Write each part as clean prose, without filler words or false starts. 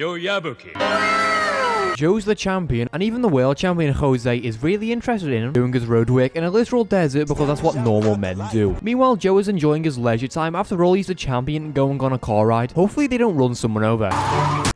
Joe's the champion, and even the world champion Jose is really interested in him doing his road work in a literal desert because that's what normal men do. Meanwhile, Joe is enjoying his leisure time. After all, he's the champion going on a car ride. Hopefully they don't run someone over.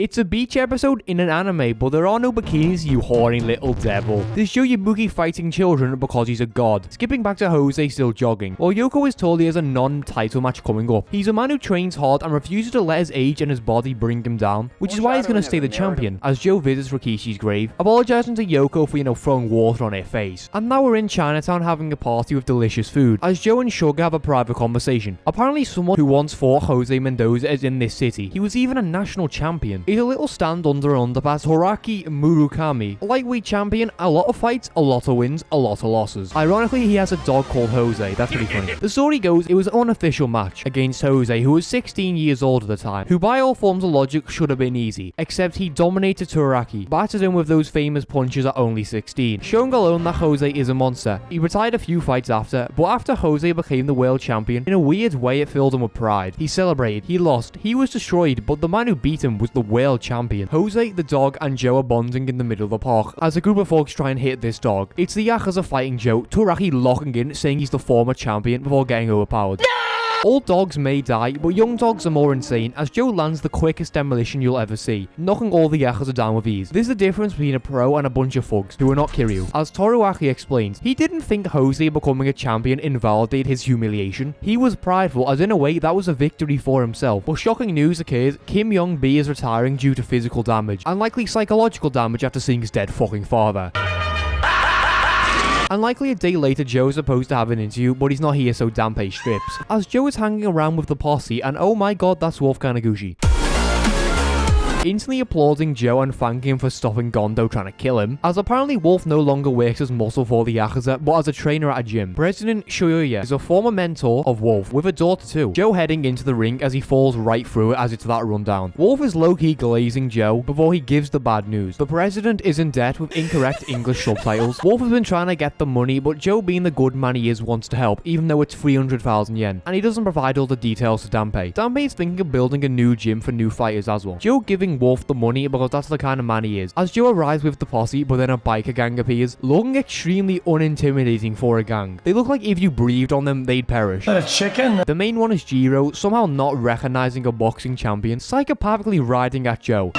It's a beach episode in an anime, but there are no bikinis, you horny little devil. There's Joe Yabuki fighting children because he's a god. Skipping back to Jose still jogging. While Yoko is told he has a non-title match coming up. He's a man who trains hard and refuses to let his age and his body bring him down, which is why he's going to stay the champion, as Joe visits Rikishi's grave, apologizing to Yoko for, throwing water on her face. And now we're in Chinatown having a party with delicious food, as Joe and Sugar have a private conversation. Apparently someone who once fought Jose Mendoza is in this city. He was even a national champion. He's a little stand under an underpass, Taraki Murukami. A lightweight champion, a lot of fights, a lot of wins, a lot of losses. Ironically, he has a dog called Jose. That's pretty funny. The story goes, it was an unofficial match against Jose, who was 16 years old at the time, who by all forms of logic should have been easy, except he dominated Taraki, battered him with those famous punches at only 16, showing alone that Jose is a monster. He retired a few fights after, but after Jose became the world champion, in a weird way it filled him with pride. He celebrated, he lost, he was destroyed, but the man who beat him was the world champion. Jose, the dog, and Joe are bonding in the middle of the park as a group of folks try and hit this dog. It's the Yakuza fighting Joe, Taraki locking in, saying he's the former champion before getting overpowered. No! Old dogs may die, but young dogs are more insane, as Joe lands the quickest demolition you'll ever see, knocking all the Yakuza down with ease. This is the difference between a pro and a bunch of thugs, who are not Kiryu. As Toruaki explains, he didn't think Jose becoming a champion invalidated his humiliation. He was prideful, as in a way that was a victory for himself. But shocking news occurs, Kim Young-bi is retiring due to physical damage, and likely psychological damage after seeing his dead fucking father. And likely a day later, Joe is supposed to have an interview, but he's not here, so Danpei strips. As Joe is hanging around with the posse, and oh my god, that's Wolf Kaneguchi. Instantly applauding Joe and thanking him for stopping Gondo trying to kill him, as apparently Wolf no longer works as muscle for the Yakuza, but as a trainer at a gym. President Shoyoya is a former mentor of Wolf, with a daughter too. Joe heading into the ring as he falls right through it as it's that rundown. Wolf is low-key glazing Joe before he gives the bad news. The president is in debt with incorrect English subtitles. Wolf has been trying to get the money, but Joe, being the good man he is, wants to help, even though it's 300,000 yen, and he doesn't provide all the details to Danpei. Danpei is thinking of building a new gym for new fighters as well. Joe giving Wolf the money because that's the kind of man he is. As Joe arrives with the posse, but then a biker gang appears, looking extremely unintimidating for a gang. They look like if you breathed on them, they'd perish. A chicken? The main one is Jiro, somehow not recognizing a boxing champion, psychopathically riding at Joe.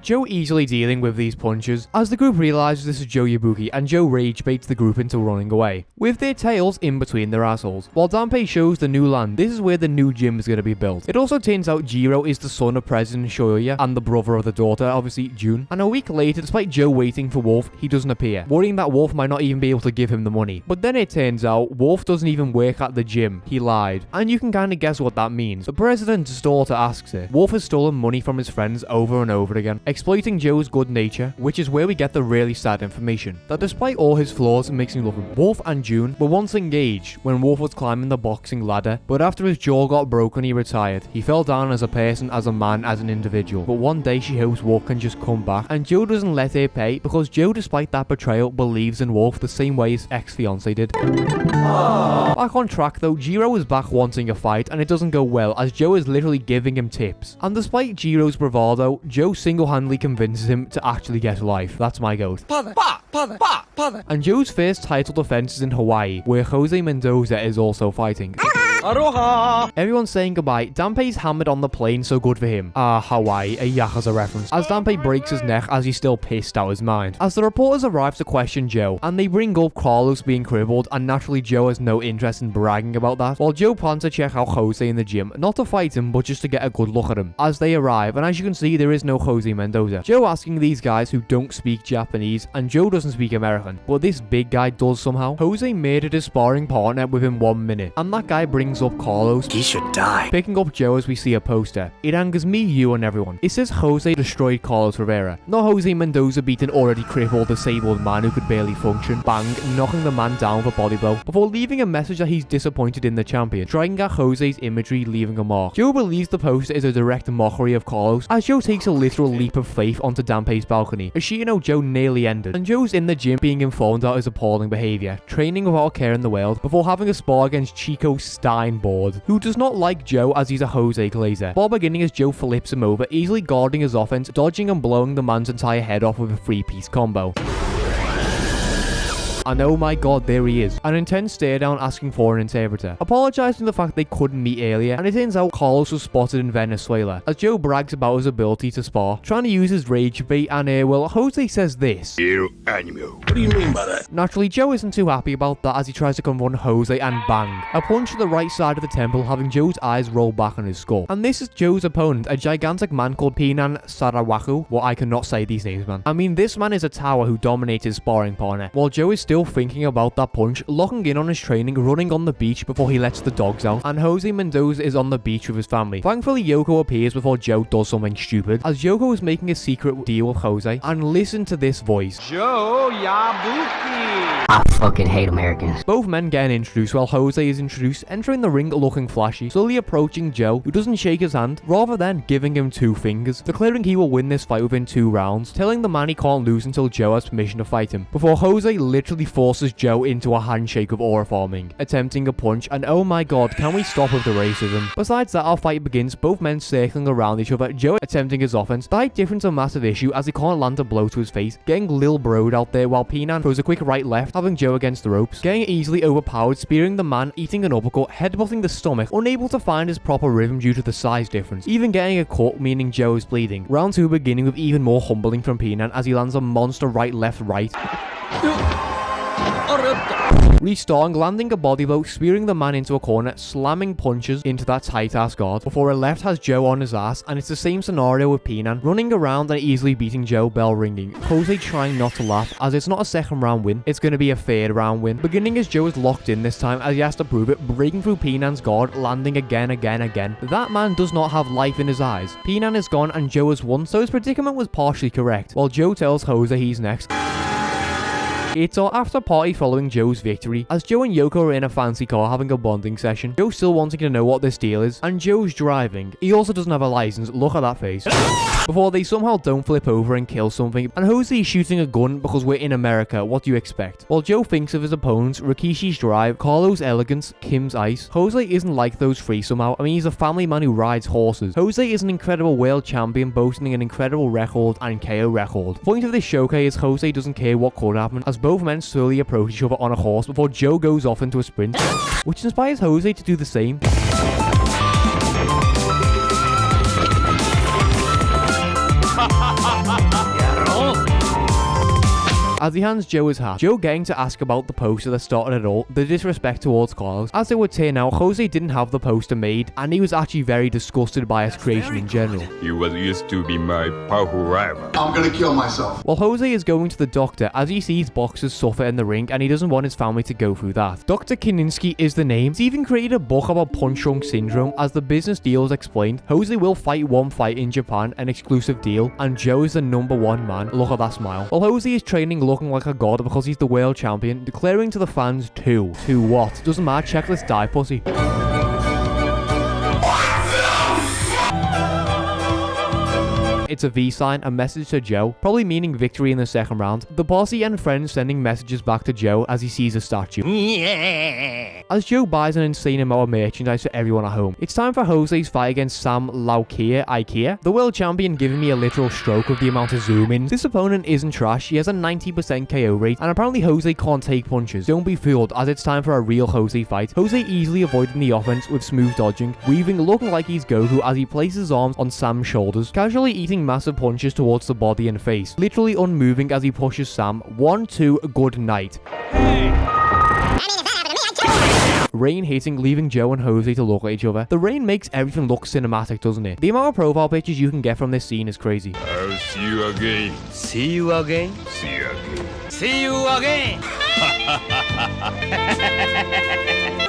Joe easily dealing with these punches, as the group realizes this is Joe Yabuki, and Joe rage baits the group into running away, with their tails in between their assholes. While Danpei shows the new land, this is where the new gym is going to be built. It also turns out Jiro is the son of President Shoyoya, and the brother of the daughter, obviously Jun. And a week later, despite Joe waiting for Wolf, he doesn't appear, worrying that Wolf might not even be able to give him the money. But then it turns out, Wolf doesn't even work at the gym, he lied. And you can kinda guess what that means. The president's daughter asks it. Wolf has stolen money from his friends over and over again, exploiting Joe's good nature, which is where we get the really sad information, that despite all his flaws, makes me love him. Wolf and June were once engaged when Wolf was climbing the boxing ladder, but after his jaw got broken, he retired. He fell down as a person, as a man, as an individual. But one day she hopes Wolf can just come back, and Joe doesn't let her pay, because Joe, despite that betrayal, believes in Wolf the same way his ex-fiance did. Back on track though, Jiro is back wanting a fight, and it doesn't go well, as Joe is literally giving him tips. And despite Jiro's bravado, Joe single-handedly convinces him to actually get a life. That's my goat. And Joe's first title defense is in Hawaii, where Jose Mendoza is also fighting. Aroha! Everyone's saying goodbye. Danpei's hammered on the plane, so good for him. Hawaii, a Yakuza reference. As Danpei breaks his neck as he's still pissed out his mind. As the reporters arrive to question Joe, and they bring up Carlos being crippled, and naturally Joe has no interest in bragging about that, while Joe plans to check out Jose in the gym, not to fight him, but just to get a good look at him. As they arrive, and as you can see, there is no Jose Mendoza. Joe asking these guys who don't speak Japanese, and Joe doesn't speak American, but this big guy does somehow. Jose murdered his sparring partner within 1 minute, and that guy brings brings up Carlos. He should die. Picking up Joe as we see a poster. It angers me, you, and everyone. It says Jose destroyed Carlos Rivera, not Jose Mendoza beating already crippled, disabled man who could barely function. Bang, knocking the man down with a body blow, before leaving a message that he's disappointed in the champion, striking at Jose's imagery, leaving a mark. Joe believes the poster is a direct mockery of Carlos, as Joe takes a literal leap of faith onto Dampe's balcony. Ashita No Joe nearly ended, and Joe's in the gym being informed about his appalling behaviour, training without a care in the world, before having a spar against Chico Steinboard, who does not like Joe as he's a Jose glazer. Ball beginning as Joe flips him over, easily guarding his offense, dodging and blowing the man's entire head off with a 3-piece combo. And oh my god, there he is. An intense stare down asking for an interpreter, apologizing for the fact they couldn't meet earlier, and it turns out Carlos was spotted in Venezuela, as Joe brags about his ability to spar, trying to use his rage bait, and well, Jose says this. What do you mean by that? Naturally, Joe isn't too happy about that as he tries to confront Jose, and bang, a punch to the right side of the temple, having Joe's eyes roll back on his skull. And this is Joe's opponent, a gigantic man called Pinan Sarawaku. Well, I cannot say these names, man. I mean, this man is a tower who dominates his sparring partner, while Joe is still thinking about that punch, locking in on his training, running on the beach before he lets the dogs out, and Jose Mendoza is on the beach with his family. Thankfully, Yoko appears before Joe does something stupid, as Yoko is making a secret deal with Jose, and listen to this voice. Joe Yabuki. I fucking hate Americans. Both men getting introduced while Jose is introduced, entering the ring looking flashy, slowly approaching Joe, who doesn't shake his hand, rather than giving him 2 fingers, declaring he will win this fight within 2 rounds, telling the man he can't lose until Joe has permission to fight him, before Jose literally forces Joe into a handshake of aura forming, attempting a punch, and oh my god, can we stop with the racism? Besides that, our fight begins, both men circling around each other, Joe attempting his offense. The height difference a massive issue as he can't land a blow to his face, getting Lil Broed out there while Pinan throws a quick right left, having Joe against the ropes, getting easily overpowered, spearing the man, eating an uppercut, headbutting the stomach, unable to find his proper rhythm due to the size difference, even getting a cut, meaning Joe is bleeding. Round 2 beginning with even more humbling from Pinan as he lands a monster right. Restarting, landing a body blow, spearing the man into a corner, slamming punches into that tight ass guard, before a left has Joe on his ass, and it's the same scenario with Pinan, running around and easily beating Joe, bell ringing. Jose trying not to laugh, as it's not a 2nd round win, it's going to be a 3rd round win. Beginning as Joe is locked in this time, as he has to prove it, breaking through Pinan's guard, landing again. That man does not have life in his eyes. Pinan is gone and Joe has won, so his predicament was partially correct, while Joe tells Jose he's next. It's our after party following Joe's victory, as Joe and Yoko are in a fancy car having a bonding session. Joe still wanting to know what this deal is, and Joe's driving. He also doesn't have a license, look at that face. Before they somehow don't flip over and kill something, and Jose is shooting a gun because we're in America, what do you expect? While Joe thinks of his opponents, Rikishi's drive, Carlos' elegance, Kim's ice, Jose isn't like those 3 somehow. I mean, he's a family man who rides horses. Jose is an incredible world champion, boasting an incredible record and KO record. The point of this showcase is Jose doesn't care what could happen, as both men slowly approach each other on a horse before Joe goes off into a sprint, which inspires Jose to do the same. As he hands Joe his hat, Joe getting to ask about the poster that started it all, the disrespect towards Carlos. As it would turn out, Jose didn't have the poster made, and he was actually very disgusted by his creation in general. You was used to be my powerful rival. I'm gonna kill myself. While Jose is going to the doctor as he sees boxers suffer in the ring, and he doesn't want his family to go through that. Dr. Kininsky is the name. He's even created a book about punch drunk syndrome. As the business deal is explained, Jose will fight 1 fight in Japan, an exclusive deal, and Joe is the #1 man. Look at that smile. While Jose is training looking like a god because he's the world champion, declaring to the fans, 2 what? Doesn't matter, check this die pussy. It's a V sign, a message to Joe, probably meaning victory in the 2nd round. The posse and friends sending messages back to Joe as he sees a statue. As Joe buys an insane amount of merchandise for everyone at home. It's time for Jose's fight against Sam Ikea, the world champion, giving me a literal stroke of the amount of zoom in. This opponent isn't trash, he has a 90% KO rate, and apparently Jose can't take punches. Don't be fooled, as it's time for a real Jose fight. Jose easily avoiding the offense with smooth dodging, weaving, looking like he's Goku as he places his arms on Sam's shoulders, casually eating massive punches towards the body and face, literally unmoving as he pushes Sam. 1, 2, good night. Rain hitting, leaving Joe and Jose to look at each other. The rain makes everything look cinematic, doesn't it? The amount of profile pictures you can get from this scene is crazy. I'll see you again. See you again. See you again. See you again.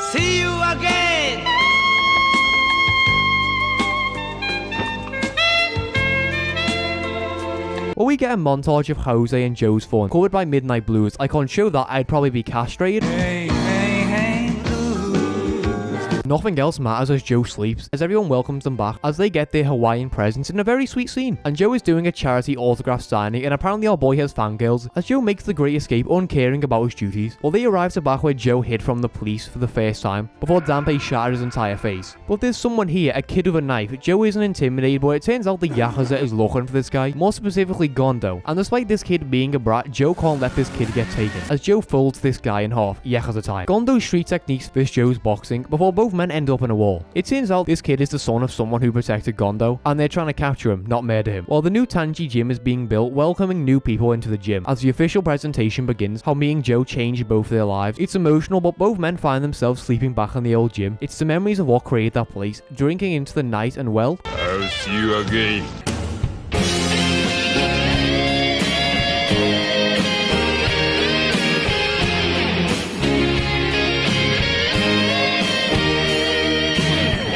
See you again. we get a montage of Jose and Joe's phone, covered by Midnight Blues. I can't show that, I'd probably be castrated. Nothing else matters as Joe sleeps, as everyone welcomes them back as they get their Hawaiian presents in a very sweet scene. And Joe is doing a charity autograph signing, and apparently our boy has fangirls, as Joe makes the great escape uncaring about his duties. Well, they arrive to back where Joe hid from the police for the first time, before Danpei shatters his entire face. But there's someone here, a kid with a knife. Joe isn't intimidated, but it turns out the Yakuza is looking for this guy, more specifically Gondo. And despite this kid being a brat, Joe can't let this kid get taken, as Joe folds this guy in half, Yakuza time. Gondo's street techniques versus Joe's boxing, before both men end up in a wall. It turns out this kid is the son of someone who protected Gondo, and they're trying to capture him, not murder him. While the new Tanji gym is being built, welcoming new people into the gym. As the official presentation begins, how me and Joe changed both their lives. It's emotional, but both men find themselves sleeping back in the old gym. It's the memories of what created that place, drinking into the night, and well, I'll see you again.